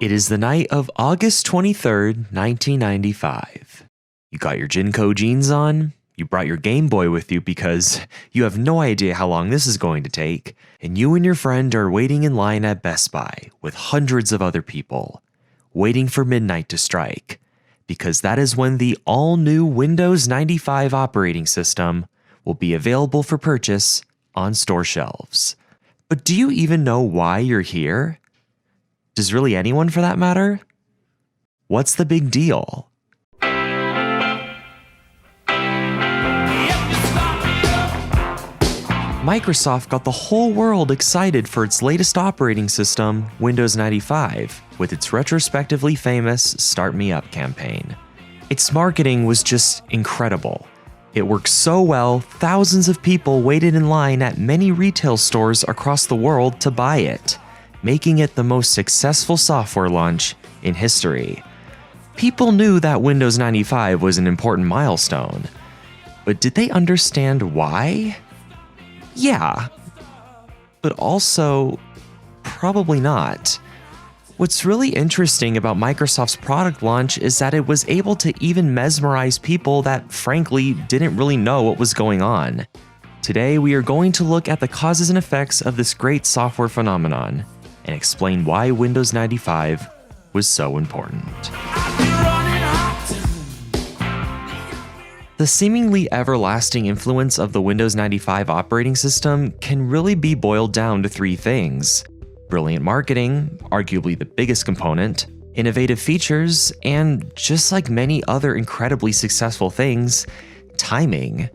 It is the night of August 23rd, 1995. You got your Jinko jeans on, you brought your Game Boy with you because you have no idea how long this is going to take, and you and your friend are waiting in line at Best Buy with hundreds of other people, waiting for midnight to strike, because that is when the all-new Windows 95 operating system will be available for purchase on store shelves. But do you even know why you're here? Does really anyone for that matter? What's the big deal? Microsoft got the whole world excited for its latest operating system, Windows 95, with its retrospectively famous Start Me Up campaign. Its marketing was just incredible. It worked so well, thousands of people waited in line at many retail stores across the world to buy it, making it the most successful software launch in history. People knew that Windows 95 was an important milestone, but did they understand why? Yeah, but also probably not. What's really interesting about Microsoft's product launch is that it was able to even mesmerize people that frankly didn't really know what was going on. Today we are going to look at the causes and effects of this great software phenomenon and explain why Windows 95 was so important. The seemingly everlasting influence of the Windows 95 operating system can really be boiled down to three things: brilliant marketing, arguably the biggest component, innovative features, and just like many other incredibly successful things, timing.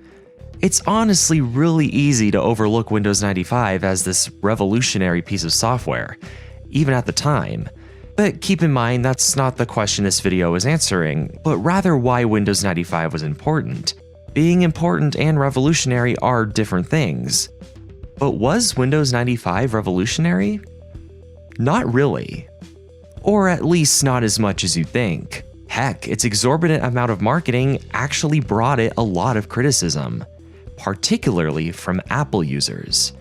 It's honestly really easy to overlook Windows 95 as this revolutionary piece of software, even at the time. But keep in mind that's not the question this video is answering, but rather why Windows 95 was important. Being important and revolutionary are different things. But was Windows 95 revolutionary? Not really. Or at least not as much as you think. Heck, its exorbitant amount of marketing actually brought it a lot of criticism, particularly from Apple users.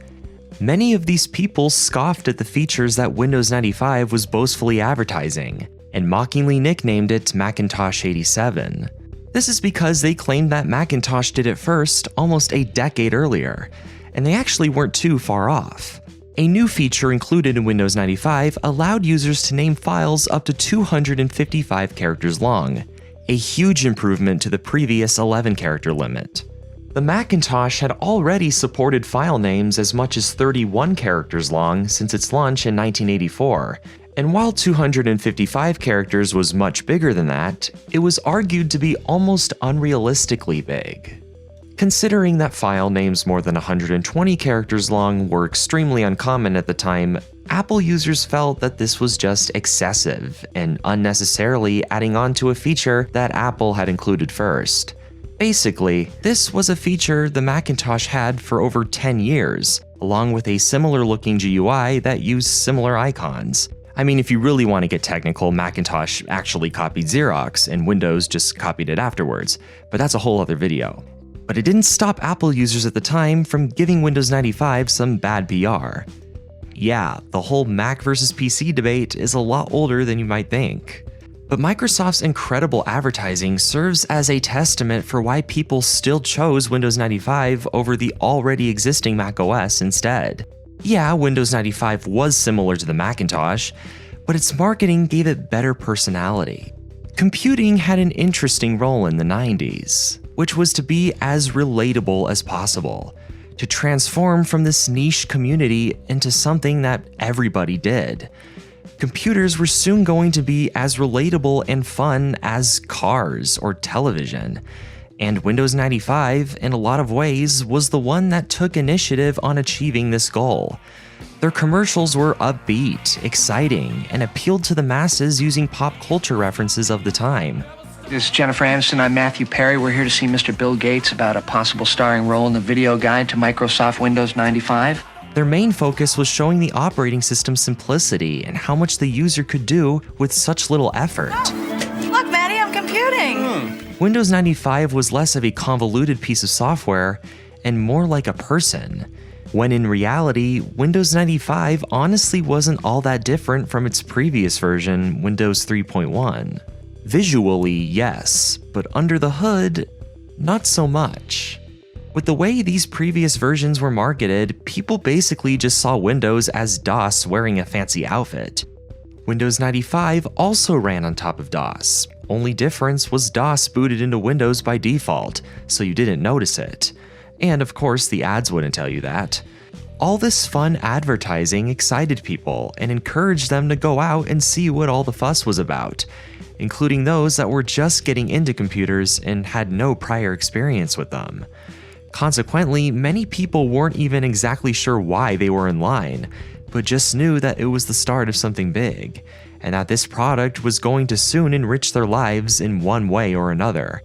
Many of these people scoffed at the features that Windows 95 was boastfully advertising, and mockingly nicknamed it Macintosh 87. This is because they claimed that Macintosh did it first almost a decade earlier, and they actually weren't too far off. A new feature included in Windows 95 allowed users to name files up to 255 characters long, a huge improvement to the previous 11-character limit. The Macintosh had already supported file names as much as 31 characters long since its launch in 1984, and while 255 characters was much bigger than that, it was argued to be almost unrealistically big. Considering that file names more than 120 characters long were extremely uncommon at the time, Apple users felt that this was just excessive and unnecessarily adding on to a feature that Apple had included first. Basically, this was a feature the Macintosh had for over 10 years, along with a similar looking GUI that used similar icons. I mean, if you really want to get technical, Macintosh actually copied Xerox, and Windows just copied it afterwards, but that's a whole other video. But it didn't stop Apple users at the time from giving Windows 95 some bad PR. Yeah, the whole Mac versus PC debate is a lot older than you might think. But Microsoft's incredible advertising serves as a testament for why people still chose Windows 95 over the already existing macOS instead. Yeah, Windows 95 was similar to the Macintosh, but its marketing gave it better personality. Computing had an interesting role in the 90s, which was to be as relatable as possible, to transform from this niche community into something that everybody did. Computers were soon going to be as relatable and fun as cars or television, and Windows 95, in a lot of ways, was the one that took initiative on achieving this goal. Their commercials were upbeat, exciting, and appealed to the masses using pop culture references of the time. This is Jennifer Aniston. I'm Matthew Perry. We're here to see Mr. Bill Gates about a possible starring role in the video guide to Microsoft Windows 95. Their main focus was showing the operating system's simplicity and how much the user could do with such little effort. Oh, look, Maddie, I'm computing. Windows 95 was less of a convoluted piece of software and more like a person. when in reality, Windows 95 honestly wasn't all that different from its previous version, Windows 3.1. Visually, yes, but under the hood, not so much. With the way these previous versions were marketed, people basically just saw Windows as DOS wearing a fancy outfit. Windows 95 also ran on top of DOS. Only difference was DOS booted into Windows by default, so you didn't notice it. And of course, the ads wouldn't tell you that. All this fun advertising excited people and encouraged them to go out and see what all the fuss was about, including those that were just getting into computers and had no prior experience with them. Consequently, many people weren't even exactly sure why they were in line, but just knew that it was the start of something big, and that this product was going to soon enrich their lives in one way or another.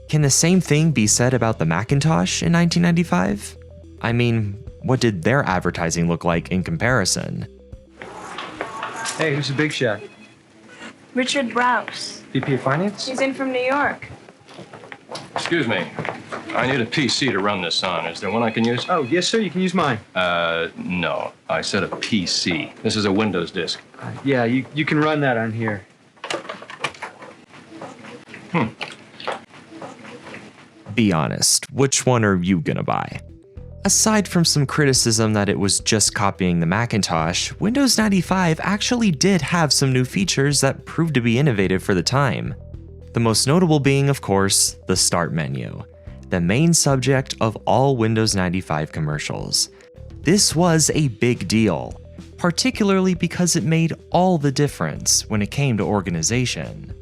Can the same thing be said about the Macintosh in 1995? I mean, what did their advertising look like in comparison? Hey, who's the big shot? Richard Browse. VP of Finance? He's in from New York. Excuse me. I need a PC to run this on. Is there one I can use? Oh, yes, sir. You can use mine. No. I said a PC. This is a Windows disk. Yeah, you can run that on here. Be honest, which one are you gonna buy? Aside from some criticism that it was just copying the Macintosh, Windows 95 actually did have some new features that proved to be innovative for the time. The most notable being, of course, the Start menu, the main subject of all Windows 95 commercials. This was a big deal, particularly because it made all the difference when it came to organization.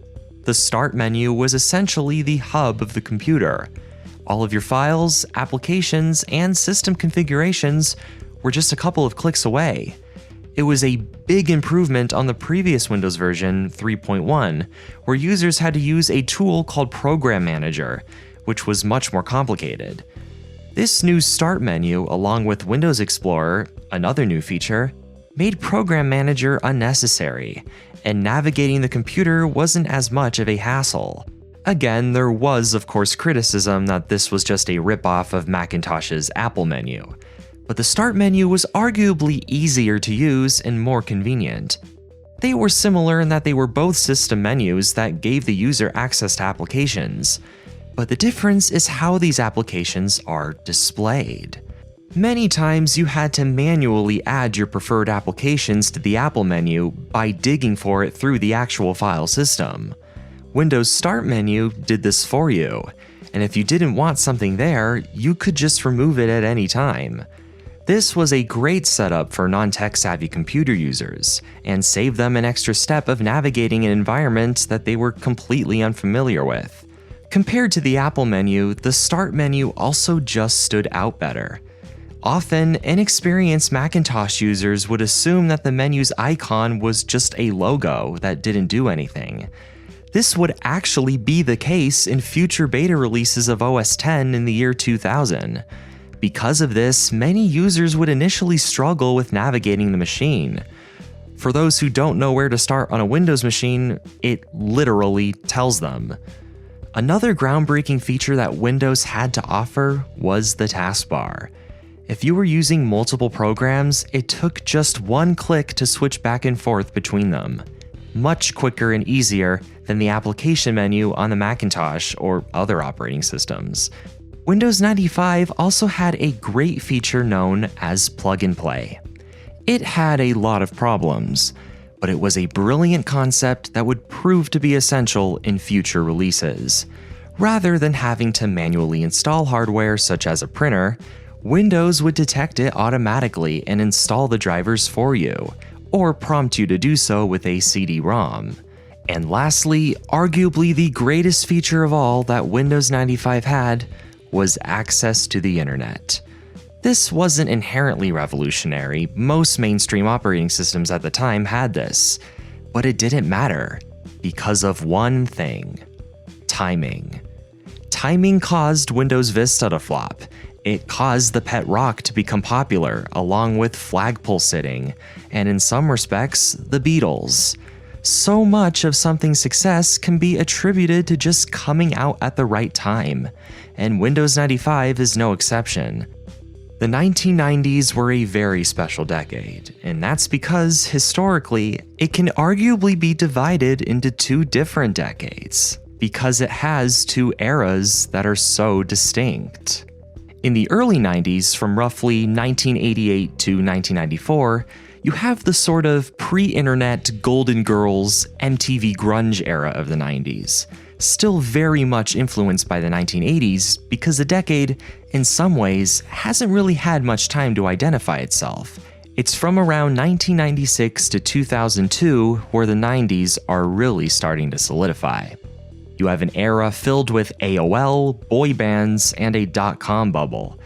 The Start menu was essentially the hub of the computer. All of your files, applications, and system configurations were just a couple of clicks away. It was a big improvement on the previous Windows version, 3.1, where users had to use a tool called Program Manager, which was much more complicated. This new Start menu, along with Windows Explorer, another new feature, made Program Manager unnecessary, and navigating the computer wasn't as much of a hassle. Again, there was of course criticism that this was just a ripoff of Macintosh's Apple menu, but the Start menu was arguably easier to use and more convenient. They were similar in that they were both system menus that gave the user access to applications, but the difference is how these applications are displayed. Many times you had to manually add your preferred applications to the Apple menu by digging for it through the actual file system. Windows Start menu did this for you, and if you didn't want something there, you could just remove it at any time. This was a great setup for non-tech savvy computer users, and saved them an extra step of navigating an environment that they were completely unfamiliar with. Compared to the Apple menu, the Start menu also just stood out better. Often, inexperienced Macintosh users would assume that the menu's icon was just a logo that didn't do anything. This would actually be the case in future beta releases of OS X in the year 2000. Because of this, many users would initially struggle with navigating the machine. For those who don't know where to start on a Windows machine, it literally tells them. Another groundbreaking feature that Windows had to offer was the taskbar. If you were using multiple programs, it took just one click to switch back and forth between them. Much quicker and easier than the application menu on the Macintosh or other operating systems. Windows 95 also had a great feature known as Plug and Play. It had a lot of problems, but it was a brilliant concept that would prove to be essential in future releases. Rather than having to manually install hardware such as a printer, Windows would detect it automatically and install the drivers for you, or prompt you to do so with a CD-ROM. And lastly, arguably the greatest feature of all that Windows 95 had was access to the internet. This wasn't inherently revolutionary, most mainstream operating systems at the time had this, but it didn't matter because of one thing: timing. Timing caused Windows Vista to flop. It caused the Pet Rock to become popular, along with Flagpole Sitting, and in some respects, the Beatles. So much of something's success can be attributed to just coming out at the right time, and Windows 95 is no exception. The 1990s were a very special decade, and that's because, historically, it can arguably be divided into two different decades, because it has two eras that are so distinct. In the early 90s, from roughly 1988 to 1994, you have the sort of pre-internet Golden Girls MTV grunge era of the 90s, still very much influenced by the 1980s because the decade, in some ways, hasn't really had much time to identify itself. It's from around 1996 to 2002 where the 90s are really starting to solidify. You have an era filled with AOL, boy bands, and a dot-com bubble.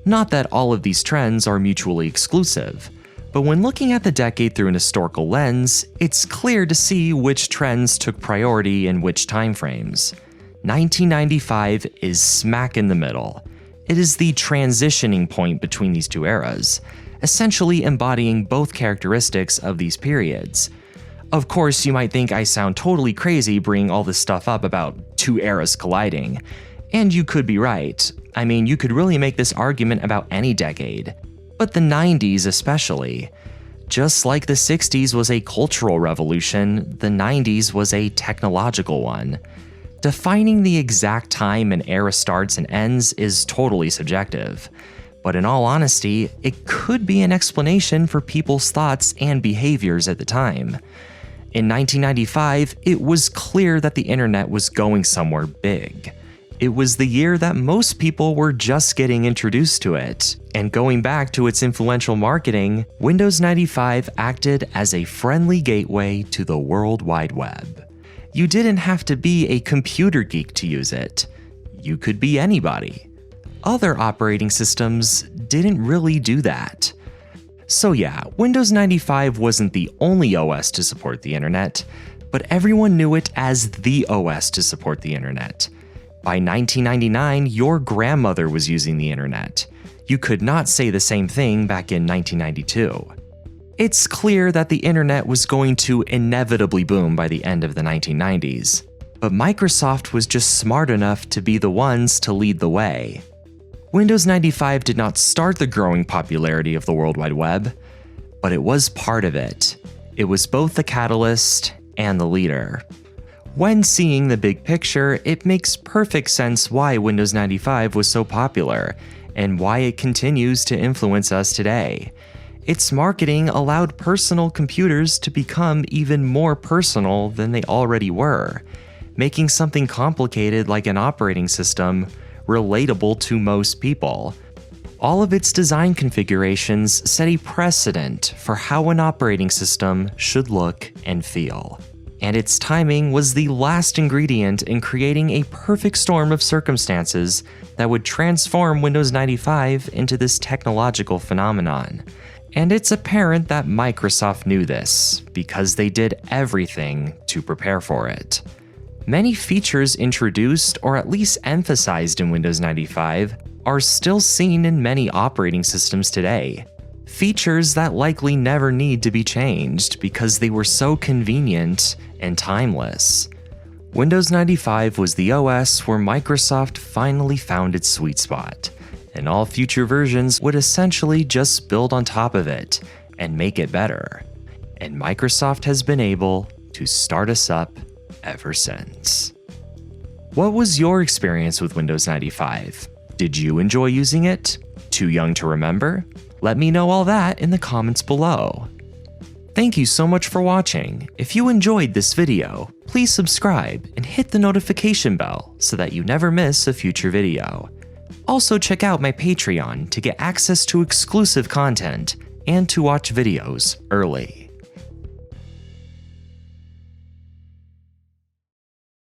Not that all of these trends are mutually exclusive, but when looking at the decade through an historical lens, it's clear to see which trends took priority in which timeframes. 1995 is smack in the middle. It is the transitioning point between these two eras, essentially embodying both characteristics of these periods. Of course, you might think I sound totally crazy bringing all this stuff up about two eras colliding, and you could be right. I mean, you could really make this argument about any decade. But the 90s especially. Just like the 60s was a cultural revolution, the 90s was a technological one. Defining the exact time an era starts and ends is totally subjective. But in all honesty, it could be an explanation for people's thoughts and behaviors at the time. In 1995, it was clear that the internet was going somewhere big. It was the year that most people were just getting introduced to it, and going back to its influential marketing, Windows 95 acted as a friendly gateway to the World Wide Web. You didn't have to be a computer geek to use it. You could be anybody. Other operating systems didn't really do that. So yeah, Windows 95 wasn't the only OS to support the internet, but everyone knew it as the OS to support the internet. By 1999, your grandmother was using the internet. You could not say the same thing back in 1992. It's clear that the internet was going to inevitably boom by the end of the 1990s, but Microsoft was just smart enough to be the ones to lead the way. Windows 95 did not start the growing popularity of the World Wide Web, but it was part of it. It was both the catalyst and the leader. When seeing the big picture, it makes perfect sense why Windows 95 was so popular, and why it continues to influence us today. Its marketing allowed personal computers to become even more personal than they already were, making something complicated like an operating system relatable to most people. All of its design configurations set a precedent for how an operating system should look and feel. And its timing was the last ingredient in creating a perfect storm of circumstances that would transform Windows 95 into this technological phenomenon. And it's apparent that Microsoft knew this, because they did everything to prepare for it. Many features introduced or at least emphasized in Windows 95 are still seen in many operating systems today. Features that likely never need to be changed because they were so convenient and timeless. Windows 95 was the OS where Microsoft finally found its sweet spot, and all future versions would essentially just build on top of it and make it better. And Microsoft has been able to start us up ever since. What was your experience with Windows 95? Did you enjoy using it? Too young to remember? Let me know all that in the comments below. Thank you so much for watching. If you enjoyed this video, please subscribe and hit the notification bell so that you never miss a future video. Also check out my Patreon to get access to exclusive content and to watch videos early.